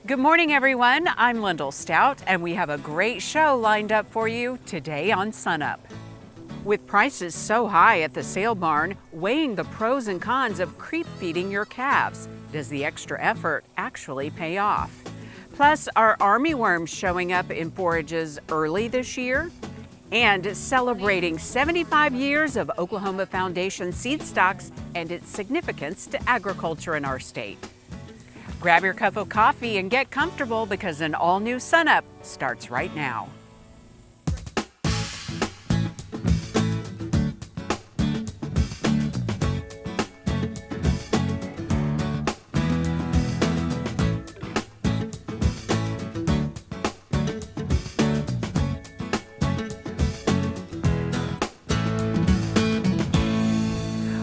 Good morning, everyone. I'm Lyndall Stout, and we have a great show lined up for you today on SUNUP. With prices so high at the sale barn, weighing the pros and cons of creep feeding your calves. Does the extra effort actually pay off? Plus, are armyworms showing up in forages early this year? And celebrating 75 years of Oklahoma Foundation seed stocks and its significance to agriculture in our state. Grab your cup of coffee and get comfortable because an all-new SUNUP starts right now.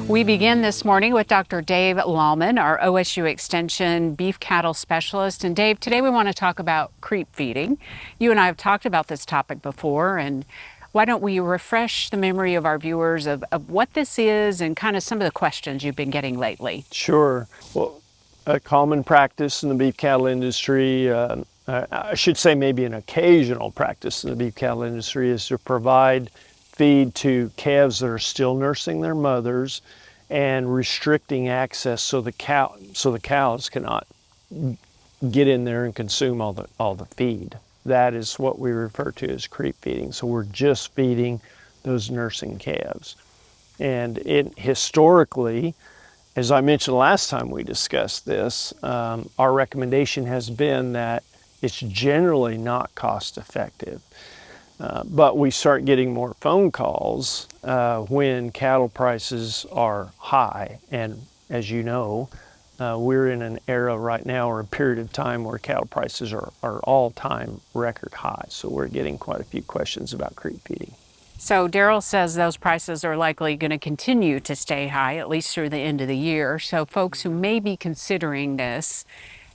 We begin this morning with Dr. Dave Lalman, our OSU Extension beef cattle specialist. And Dave, today we want to talk about creep feeding. You and I have talked about this topic before, and why don't we refresh the memory of our viewers of what this is and kind of some of the questions you've been getting lately? Sure. Well, a common practice in the beef cattle industry, I should say maybe an occasional practice in the beef cattle industry, is to provide feed to calves that are still nursing their mothers and restricting access so the cows cannot get in there and consume all the feed. That is what we refer to as creep feeding. So we're just feeding those nursing calves. And historically, as I mentioned last time we discussed this, our recommendation has been that it's generally not cost effective. But we start getting more phone calls when cattle prices are high. And as you know, we're in an era right now, or a period of time, where cattle prices are all-time record high. So we're getting quite a few questions about creep feeding. So Daryl says those prices are likely going to continue to stay high, at least through the end of the year. So folks who may be considering this,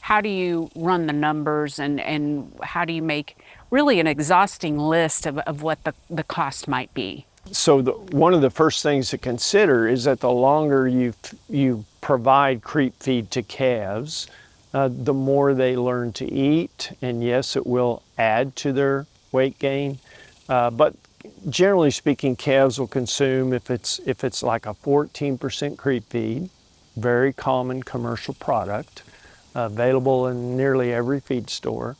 how do you run the numbers and how do you make really an exhausting list of what the cost might be? So one of the first things to consider is that the longer you provide creep feed to calves, the more they learn to eat. And yes, it will add to their weight gain. But generally speaking, calves will consume, if it's like a 14% creep feed, very common commercial product, available in nearly every feed store.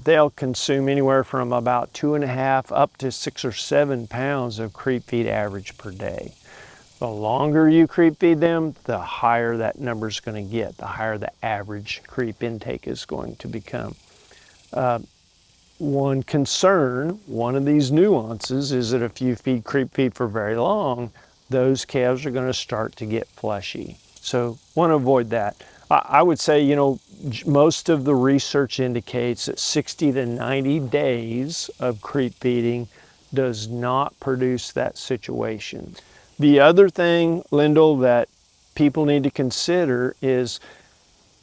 They'll consume anywhere from about 2.5 up to 6 or 7 pounds of creep feed average per day. The longer you creep feed them, the higher that number is going to get, the higher the average creep intake is going to become. One concern, one of these nuances, is that if you feed creep feed for very long, those calves are going to start to get fleshy. So want to avoid that. I would say, you know, most of the research indicates that 60 to 90 days of creep feeding does not produce that situation. The other thing, Lyndall, that people need to consider is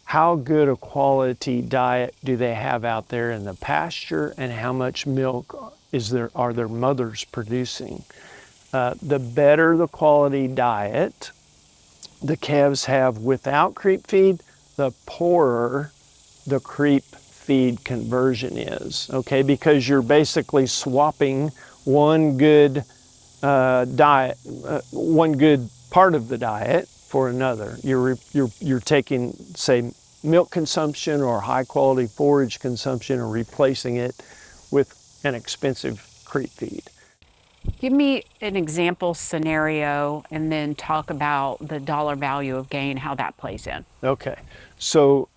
how good a quality diet do they have out there in the pasture, and how much milk are their mothers producing. The better the quality diet the calves have without creep feed, the poorer the creep feed conversion is, okay? Because you're basically swapping one good diet, one good part of the diet for another. You're taking, say, milk consumption or high quality forage consumption and replacing it with an expensive creep feed. Give me an example scenario and then talk about the dollar value of gain, how that plays in. Okay, so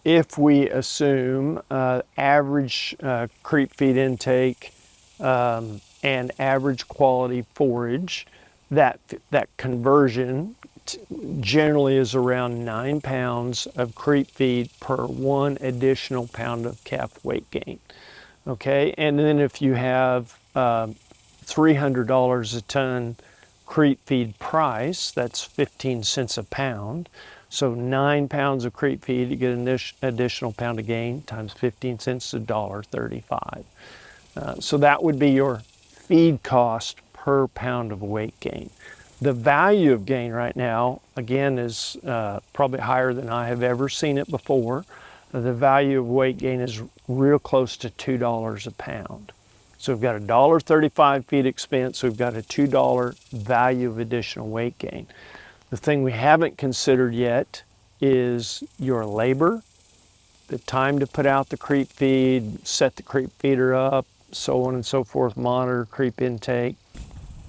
if we assume average creep feed intake and average quality forage, that conversion generally is around 9 pounds of creep feed per 1 additional pound of calf weight gain. Okay, and then if you have $300 a ton creep feed price, that's 15 cents a pound. So 9 pounds of creep feed, you get an additional pound of gain, times 15 cents, $1.35. So that would be your feed cost per pound of weight gain. The value of gain right now, again, is probably higher than I have ever seen it before. the value of weight gain is real close to $2 a pound. So we've got a $1.35 feed expense, we've got a $2 value of additional weight gain. The thing we haven't considered yet is your labor, the time to put out the creep feed, set the creep feeder up, so on and so forth, monitor creep intake.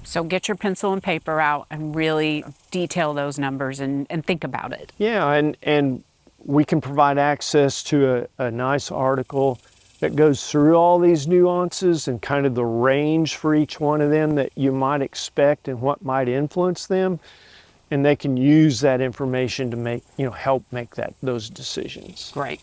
So get your pencil and paper out and really detail those numbers and think about it. Yeah, and we can provide access to a nice article that goes through all these nuances and kind of the range for each one of them that you might expect and what might influence them. And they can use that information to make, help make those decisions. Great.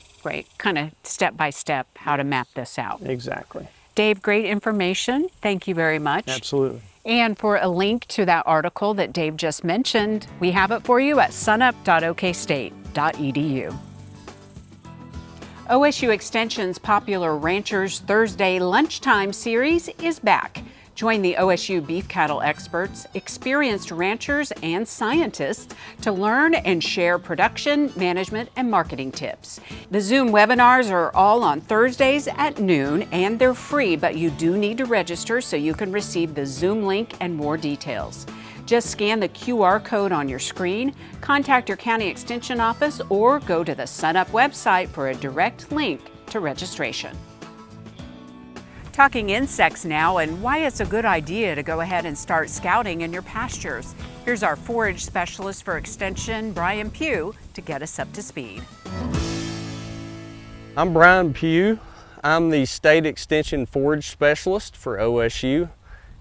Kind of step by step how to map this out. Exactly. Dave, great information. Thank you very much. Absolutely. And for a link to that article that Dave just mentioned, we have it for you at sunup.okstate.edu. OSU Extension's popular Ranchers Thursday Lunchtime series is back. Join the OSU beef cattle experts, experienced ranchers, and scientists to learn and share production, management, and marketing tips. The Zoom webinars are all on Thursdays at noon, and they're free, but you do need to register so you can receive the Zoom link and more details. Just scan the QR code on your screen, contact your county extension office, or go to the SUNUP website for a direct link to registration. Talking insects now and why it's a good idea to go ahead and start scouting in your pastures. Here's our forage specialist for Extension, Pugh, to get us up to speed. I'm Brian Pugh. I'm the State Extension Forage Specialist for OSU,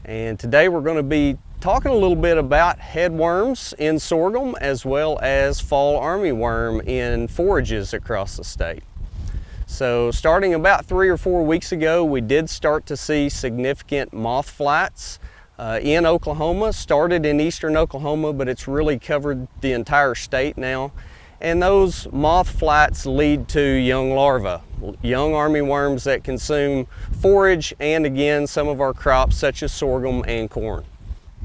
and today we're going to be talking a little bit about headworms in sorghum as well as fall armyworm in forages across the state. So starting about 3 or 4 weeks ago, we did start to see significant moth flights in Oklahoma. Started in eastern Oklahoma, but it's really covered the entire state now. And those moth flights lead to young larvae, young armyworms that consume forage and again some of our crops such as sorghum and corn.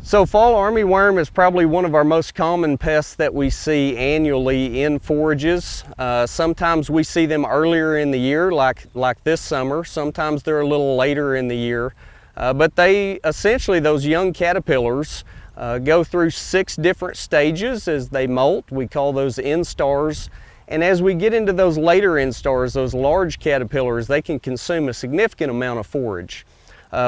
So fall armyworm is probably one of our most common pests that we see annually in forages. Sometimes we see them earlier in the year, like this summer. Sometimes they're a little later in the year. But they essentially, those young caterpillars, go through 6 different stages as they molt. We call those instars. And as we get into those later instars, those large caterpillars, they can consume a significant amount of forage.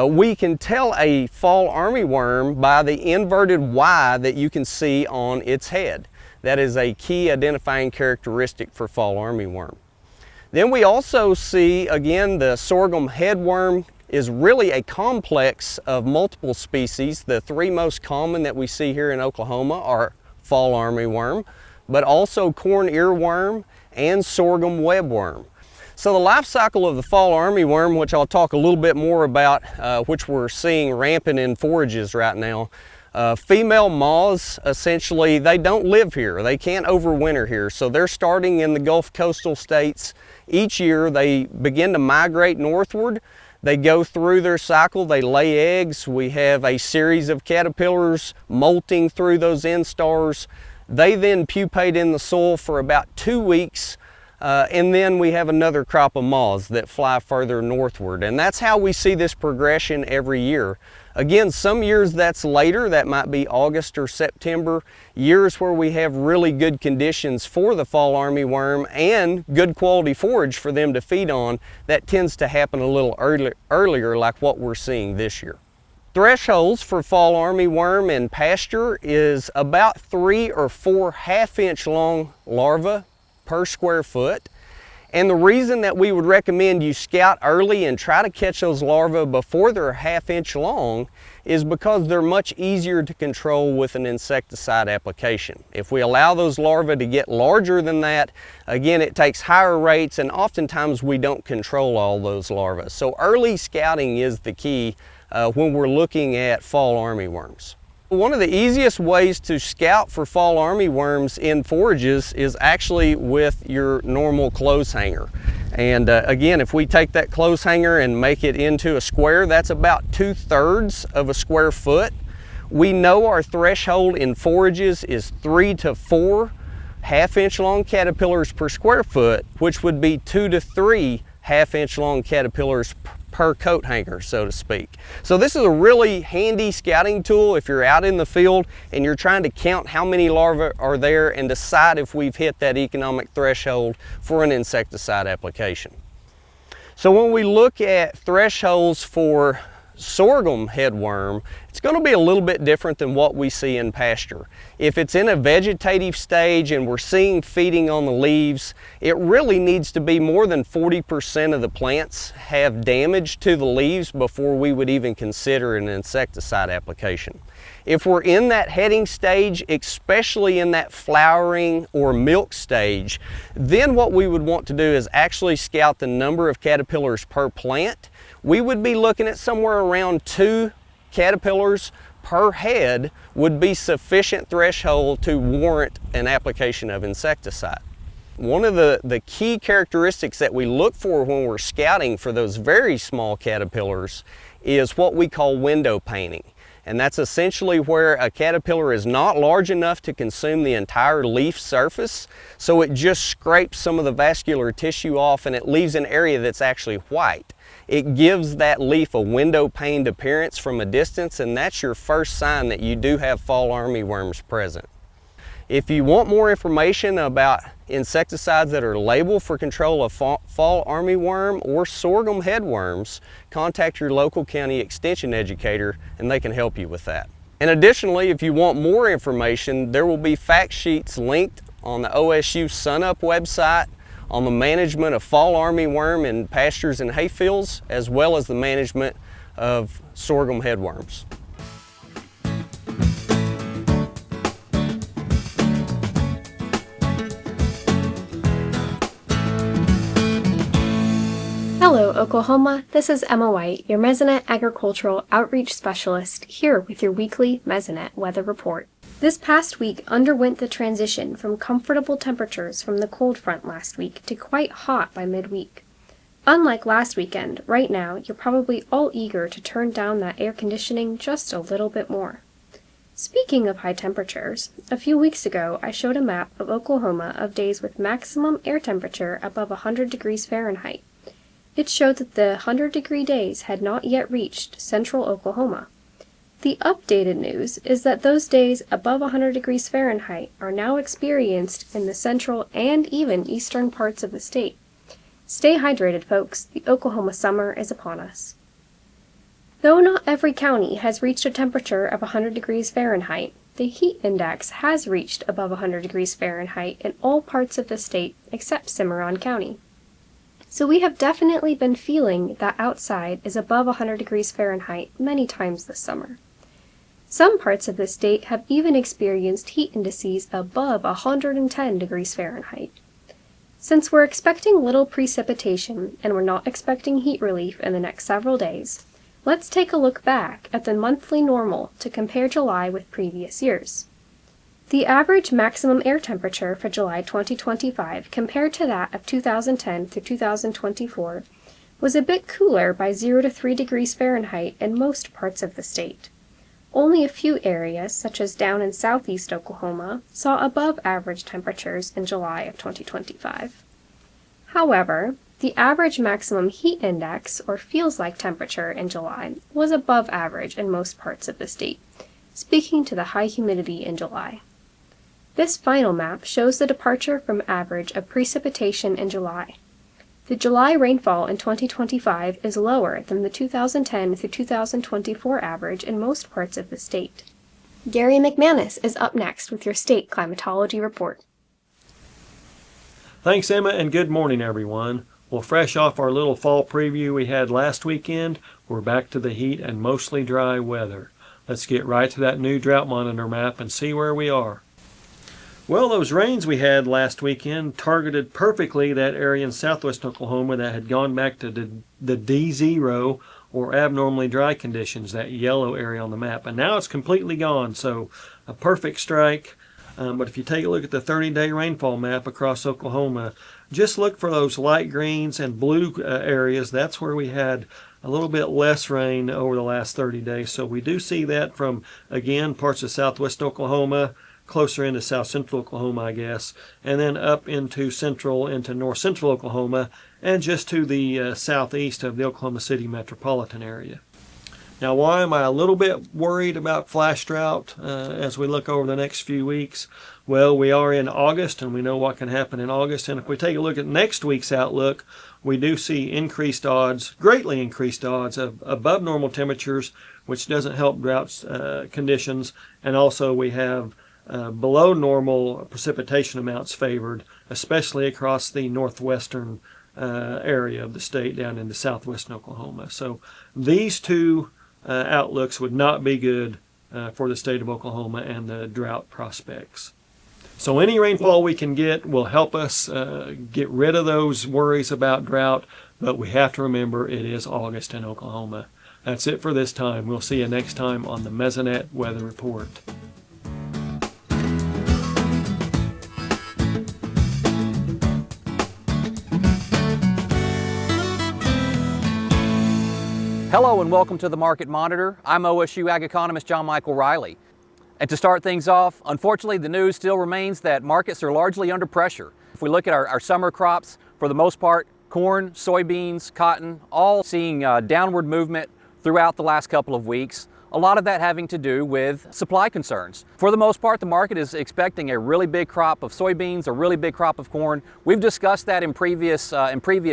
We can tell a fall armyworm by the inverted Y that you can see on its head. That is a key identifying characteristic for fall armyworm. Then we also see, again, the sorghum headworm is really a complex of multiple species. The 3 most common that we see here in Oklahoma are fall armyworm, but also corn earworm and sorghum webworm. So the life cycle of the fall armyworm, which I'll talk a little bit more about, which we're seeing rampant in forages right now. Female moths, essentially, they don't live here. They can't overwinter here. So they're starting in the Gulf coastal states. Each year they begin to migrate northward. They go through their cycle, they lay eggs. We have a series of caterpillars molting through those instars. They then pupate in the soil for about 2 weeks. And then we have another crop of moths that fly further northward. And that's how we see this progression every year. Again, some years that's later, that might be August or September, years where we have really good conditions for the fall armyworm and good quality forage for them to feed on. That tends to happen a little earlier like what we're seeing this year. Thresholds for fall armyworm in pasture is about 3 or 4 half-inch long larvae per square foot. And the reason that we would recommend you scout early and try to catch those larvae before they're half-inch long is because they're much easier to control with an insecticide application. If we allow those larvae to get larger than that, again, it takes higher rates and oftentimes we don't control all those larvae. So early scouting is the key when we're looking at fall armyworms. One of the easiest ways to scout for fall armyworms in forages is actually with your normal clothes hanger. And again, if we take that clothes hanger and make it into a square, that's about 2/3 of a square foot. We know our threshold in forages is 3 to 4 half-inch long caterpillars per square foot, which would be 2 to 3 half-inch long caterpillars per coat hanger, so to speak. So this is a really handy scouting tool if you're out in the field and you're trying to count how many larvae are there and decide if we've hit that economic threshold for an insecticide application. So when we look at thresholds for sorghum headworm, it's going to be a little bit different than what we see in pasture. If it's in a vegetative stage and we're seeing feeding on the leaves, it really needs to be more than 40% of the plants have damage to the leaves before we would even consider an insecticide application. If we're in that heading stage, especially in that flowering or milk stage, then what we would want to do is actually scout the number of caterpillars per plant. We would be looking at somewhere around 2 caterpillars per head would be sufficient threshold to warrant an application of insecticide. One of the key characteristics that we look for when we're scouting for those very small caterpillars is what we call window painting. And that's essentially where a caterpillar is not large enough to consume the entire leaf surface, so it just scrapes some of the vascular tissue off and it leaves an area that's actually white. It gives that leaf a window paned appearance from a distance, and that's your first sign that you do have fall armyworms present. If you want more information about insecticides that are labeled for control of fall armyworm or sorghum headworms, contact your local county extension educator and they can help you with that. And additionally, if you want more information, there will be fact sheets linked on the OSU SUNUP website on the management of fall armyworm in pastures and hayfields, as well as the management of sorghum headworms. Hello, Oklahoma. This is Emma White, your Mesonet Agricultural Outreach Specialist, here with your weekly Mesonet Weather Report. This past week underwent the transition from comfortable temperatures from the cold front last week to quite hot by midweek. Unlike last weekend, right now you're probably all eager to turn down that air conditioning just a little bit more. Speaking of high temperatures, a few weeks ago I showed a map of Oklahoma of days with maximum air temperature above 100 degrees Fahrenheit. It showed that the 100-degree days had not yet reached central Oklahoma. The updated news is that those days above 100 degrees Fahrenheit are now experienced in the central and even eastern parts of the state. Stay hydrated, folks. The Oklahoma summer is upon us. Though not every county has reached a temperature of 100 degrees Fahrenheit, the heat index has reached above 100 degrees Fahrenheit in all parts of the state except Cimarron County. So we have definitely been feeling that outside is above 100 degrees Fahrenheit many times this summer. Some parts of the state have even experienced heat indices above 110 degrees Fahrenheit. Since we're expecting little precipitation and we're not expecting heat relief in the next several days, let's take a look back at the monthly normal to compare July with previous years. The average maximum air temperature for July 2025 compared to that of 2010 through 2024 was a bit cooler by 0 to 3 degrees Fahrenheit in most parts of the state. Only a few areas, such as down in southeast Oklahoma, saw above average temperatures in July of 2025. However, the average maximum heat index, or feels-like temperature in July, was above average in most parts of the state, speaking to the high humidity in July. This final map shows the departure from average of precipitation in July. The July rainfall in 2025 is lower than the 2010 through 2024 average in most parts of the state. Gary McManus is up next with your state climatology report. Thanks, Emma, and good morning, everyone. Well, fresh off our little fall preview we had last weekend, we're back to the heat and mostly dry weather. Let's get right to that new drought monitor map and see where we are. Well, those rains we had last weekend targeted perfectly that area in southwest Oklahoma that had gone back to the D0 or abnormally dry conditions, that yellow area on the map. And now it's completely gone, so a perfect strike. But if you take a look at the 30-day rainfall map across Oklahoma, just look for those light greens and blue areas. That's where we had a little bit less rain over the last 30 days. So we do see that from, again, parts of southwest Oklahoma, closer into south central Oklahoma, I guess, and then up into north central Oklahoma, and just to the southeast of the Oklahoma City metropolitan area. Now, why am I a little bit worried about flash drought as we look over the next few weeks? Well, we are in August, and we know what can happen in August. And if we take a look at next week's outlook, we do see increased odds, greatly increased odds of above normal temperatures, which doesn't help drought conditions. And also we have below normal precipitation amounts favored, especially across the northwestern area of the state down into southwestern Oklahoma. So these two outlooks would not be good for the state of Oklahoma and the drought prospects. So any rainfall we can get will help us get rid of those worries about drought, but we have to remember it is August in Oklahoma. That's it for this time. We'll see you next time on the Mesonet Weather Report. Hello and welcome to the Market Monitor. I'm OSU Ag Economist John Michael Riley. And to start things off, unfortunately the news still remains that markets are largely under pressure. If we look at our summer crops, for the most part, corn, soybeans, cotton, all seeing downward movement throughout the last couple of weeks. A lot of that having to do with supply concerns. For the most part, the market is expecting a really big crop of soybeans, a really big crop of corn. We've discussed that in previous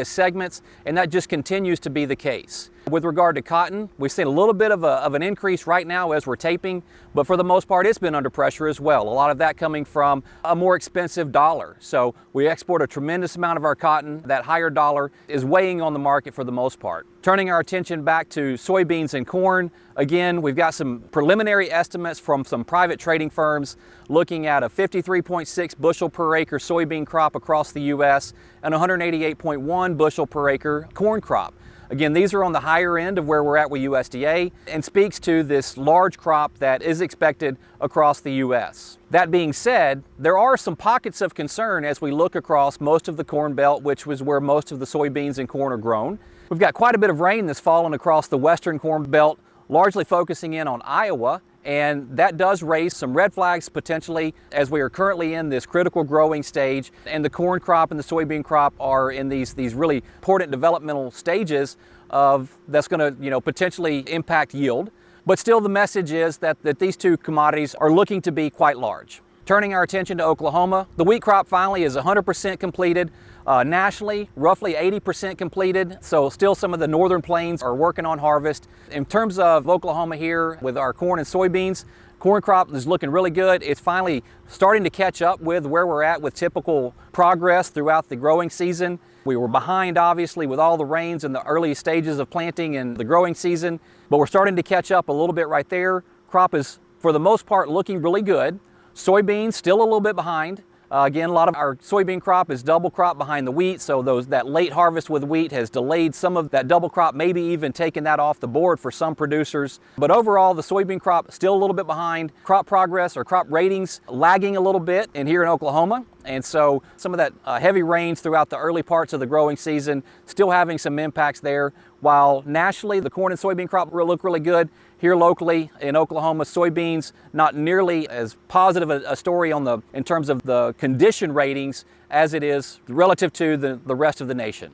segments, and that just continues to be the case. With regard to cotton, we've seen a little bit of an increase right now as we're taping, but for the most part, it's been under pressure as well. A lot of that coming from a more expensive dollar. So we export a tremendous amount of our cotton. That higher dollar is weighing on the market for the most part. Turning our attention back to soybeans and corn, again, we've got some preliminary estimates from some private trading firms looking at a 53.6 bushel per acre soybean crop across the U.S. and 188.1 bushel per acre corn crop. Again, these are on the higher end of where we're at with USDA and speaks to this large crop that is expected across the U.S. That being said, there are some pockets of concern as we look across most of the Corn Belt, which was where most of the soybeans and corn are grown. We've got quite a bit of rain that's fallen across the western Corn Belt, largely focusing in on Iowa, and that does raise some red flags potentially as we are currently in this critical growing stage, and the corn crop and the soybean crop are in these really important developmental stages of that's going to potentially impact yield. But still, the message is that these two commodities are looking to be quite large. Turning our attention to Oklahoma, the wheat crop finally is 100% completed. Nationally, roughly 80% completed, so still some of the northern plains are working on harvest. In terms of Oklahoma here with our corn and soybeans, corn crop is looking really good. It's finally starting to catch up with where we're at with typical progress throughout the growing season. We were behind, obviously, with all the rains in the early stages of planting and the growing season, but we're starting to catch up a little bit right there. Crop is, for the most part, looking really good. Soybeans still a little bit behind. Again, a lot of our soybean crop is double crop behind the wheat, so that late harvest with wheat has delayed some of that double crop, maybe even taken that off the board for some producers. But overall, the soybean crop still a little bit behind. Crop progress or crop ratings lagging a little bit here in Oklahoma. And so some of that heavy rains throughout the early parts of the growing season still having some impacts there. While nationally, the corn and soybean crop look really good. Here locally in Oklahoma, soybeans, not nearly as positive a story in terms of the condition ratings as it is relative to the rest of the nation.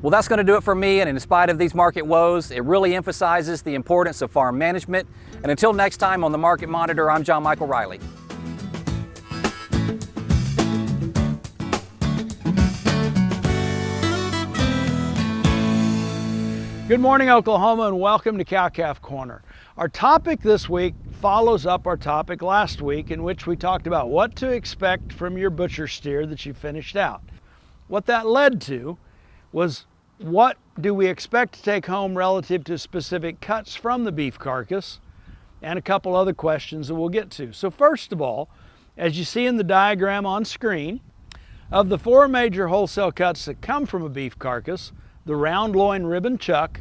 Well, that's going to do it for me, and in spite of these market woes, it really emphasizes the importance of farm management. And until next time on the Market Monitor, I'm John Michael Riley. Good morning, Oklahoma, and welcome to Cow-Calf Corner. Our topic this week follows up our topic last week, in which we talked about what to expect from your butcher steer that you finished out. What that led to was, what do we expect to take home relative to specific cuts from the beef carcass, and a couple other questions that we'll get to. So first of all, as you see in the diagram on screen, of the four major wholesale cuts that come from a beef carcass, the round loin ribbon chuck,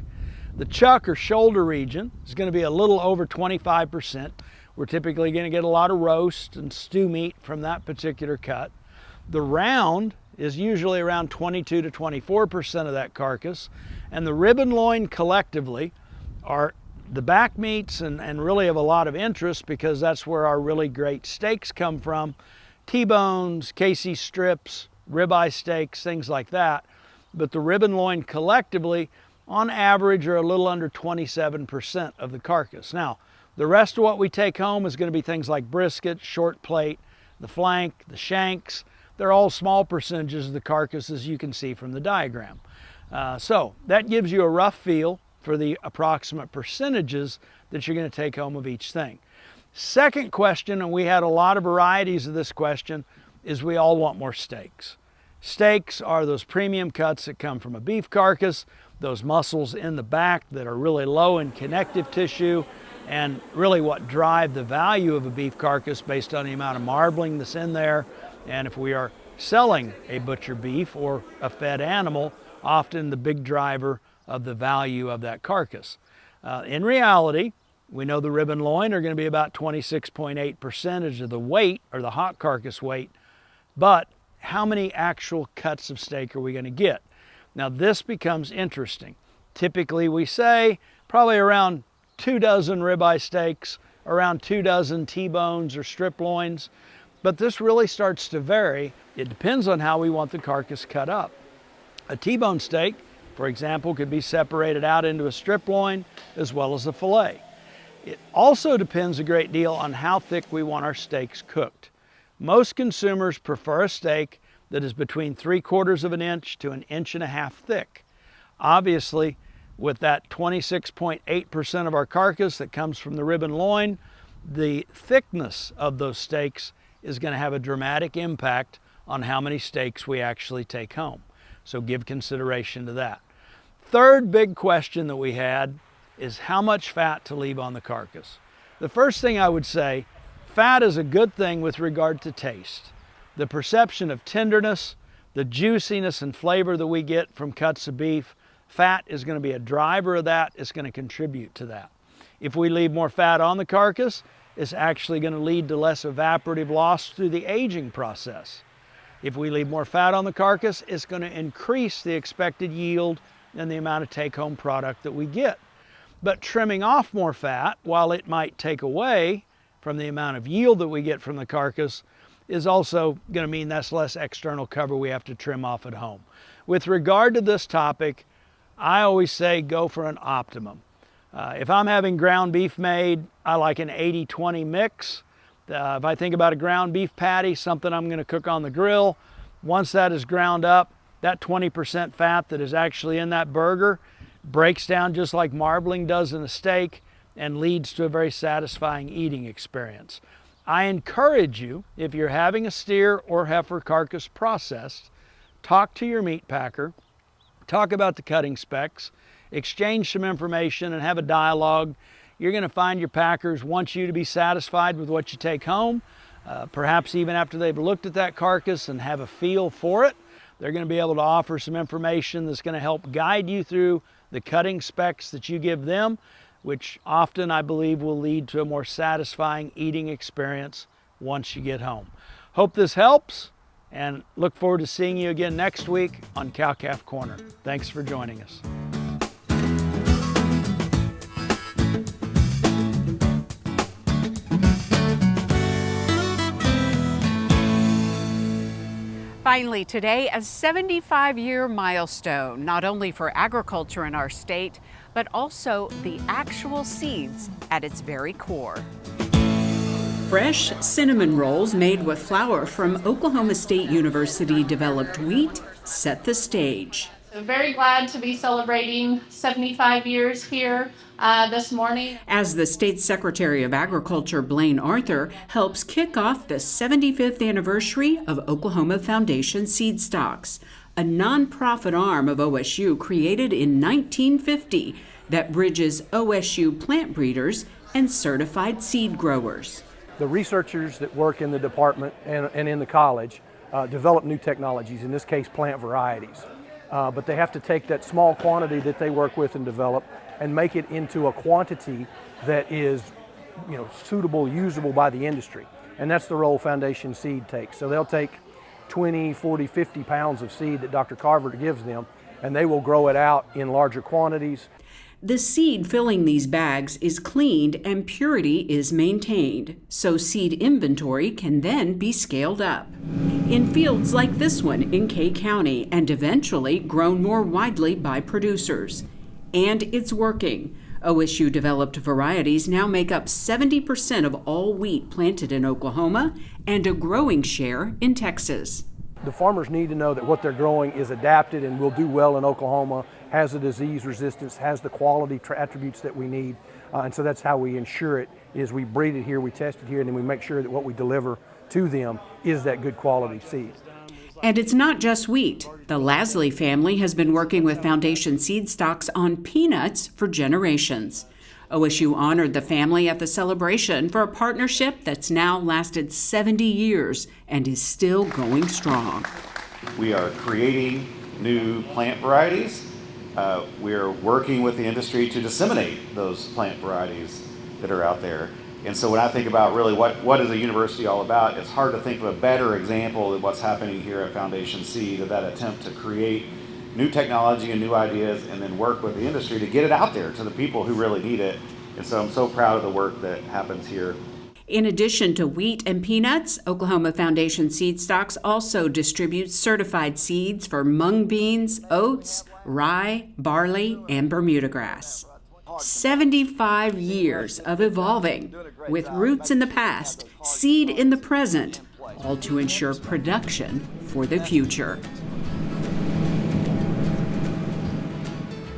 the chuck or shoulder region is going to be a little over 25%. We're typically going to get a lot of roast and stew meat from that particular cut. The round is usually around 22 to 24% of that carcass, and the ribbon loin collectively are the back meats and really of a lot of interest because that's where our really great steaks come from. T-bones, KC strips, ribeye steaks, things like that. But the rib and loin collectively, on average, are a little under 27% of the carcass. Now, the rest of what we take home is going to be things like brisket, short plate, the flank, the shanks. They're all small percentages of the carcass, as you can see from the diagram. So that gives you a rough feel for the approximate percentages that you're going to take home of each thing. Second question, and we had a lot of varieties of this question, is we all want more steaks. Steaks are those premium cuts that come from a beef carcass, those muscles in the back that are really low in connective tissue, and really what drive the value of a beef carcass based on the amount of marbling that's in there. And if we are selling a butcher beef or a fed animal, often the big driver of the value of that carcass. In reality, we know the rib and loin are going to be about 26.8% of the weight, or the hot carcass weight, but how many actual cuts of steak are we going to get? Now this becomes interesting. Typically we say probably around 2 dozen ribeye steaks, around 2 dozen T-bones or strip loins, but this really starts to vary. It depends on how we want the carcass cut up. A T-bone steak, for example, could be separated out into a strip loin as well as a fillet. It also depends a great deal on how thick we want our steaks cooked. Most consumers prefer a steak that is between 3/4 of an inch to 1.5 inches thick. Obviously, with that 26.8% of our carcass that comes from the rib and loin, the thickness of those steaks is going to have a dramatic impact on how many steaks we actually take home. So give consideration to that. Third big question that we had is how much fat to leave on the carcass. The first thing I would say, fat is a good thing with regard to taste. The perception of tenderness, the juiciness and flavor that we get from cuts of beef, fat is going to be a driver of that. It's going to contribute to that. If we leave more fat on the carcass, it's actually going to lead to less evaporative loss through the aging process. If we leave more fat on the carcass, it's going to increase the expected yield and the amount of take-home product that we get. But trimming off more fat, while it might take away from the amount of yield that we get from the carcass, is also going to mean that's less external cover we have to trim off at home. With regard to this topic, I always say go for an optimum. If I'm having ground beef made, I like an 80-20 mix. If I think about a ground beef patty, something I'm going to cook on the grill, once that is ground up, that 20% fat that is actually in that burger breaks down just like marbling does in a steak and leads to a very satisfying eating experience. I encourage you, if you're having a steer or heifer carcass processed, talk to your meat packer, talk about the cutting specs, exchange some information and have a dialogue. You're going to find your packers want you to be satisfied with what you take home, perhaps even after they've looked at that carcass and have a feel for it. They're going to be able to offer some information that's going to help guide you through the cutting specs that you give them, which often I believe will lead to a more satisfying eating experience once you get home. Hope this helps and look forward to seeing you again next week on Cow-Calf Corner. Thanks for joining us. Finally today, a 75-year milestone, not only for agriculture in our state, but also the actual seeds at its very core. Fresh cinnamon rolls made with flour from Oklahoma State University developed wheat set the stage. So very glad to be celebrating 75 years here this morning. As the State Secretary of Agriculture, Blaine Arthur, helps kick off the 75th anniversary of Oklahoma Foundation Seed Stocks, a nonprofit arm of OSU created in 1950 that bridges OSU plant breeders and certified seed growers. The researchers that work in the department and in the college develop new technologies, in this case plant varieties. But they have to take that small quantity that they work with and develop and make it into a quantity that is, suitable, usable by the industry. And that's the role Foundation Seed takes. So they'll take 20, 40, 50 pounds of seed that Dr. Carver gives them, and they will grow it out in larger quantities. The seed filling these bags is cleaned and purity is maintained, so seed inventory can then be scaled up. In fields like this one in Kay County and eventually grown more widely by producers. And it's working. OSU developed varieties now make up 70% of all wheat planted in Oklahoma and a growing share in Texas. The farmers need to know that what they're growing is adapted and will do well in Oklahoma, has the disease resistance, has the quality attributes that we need. And so that's how we ensure it, is we breed it here, we test it here, and then we make sure that what we deliver to them is that good quality seed. And it's not just wheat. The Lasley family has been working with Foundation seed stocks on peanuts for generations. OSU honored the family at the celebration for a partnership that's now lasted 70 years and is still going strong. We are creating new plant varieties. We are working with the industry to disseminate those plant varieties that are out there. And so when I think about really what is a university all about, it's hard to think of a better example of what's happening here at Foundation Seed, of that attempt to create new technology and new ideas and then work with the industry to get it out there to the people who really need it. And so I'm so proud of the work that happens here. In addition to wheat and peanuts, Oklahoma Foundation Seed Stocks also distributes certified seeds for mung beans, oats, rye, barley, and Bermuda grass. 75 years of evolving, with roots in the past, seed in the present, all to ensure production for the future.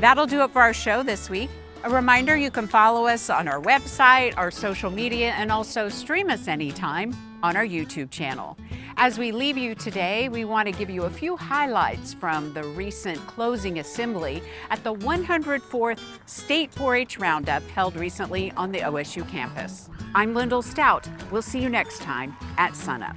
That'll do it for our show this week. A reminder, you can follow us on our website, our social media, and also stream us anytime on our YouTube channel. As we leave you today, we want to give you a few highlights from the recent closing assembly at the 104th State 4-H Roundup held recently on the OSU campus. I'm Lyndall Stout. We'll see you next time at SUNUP.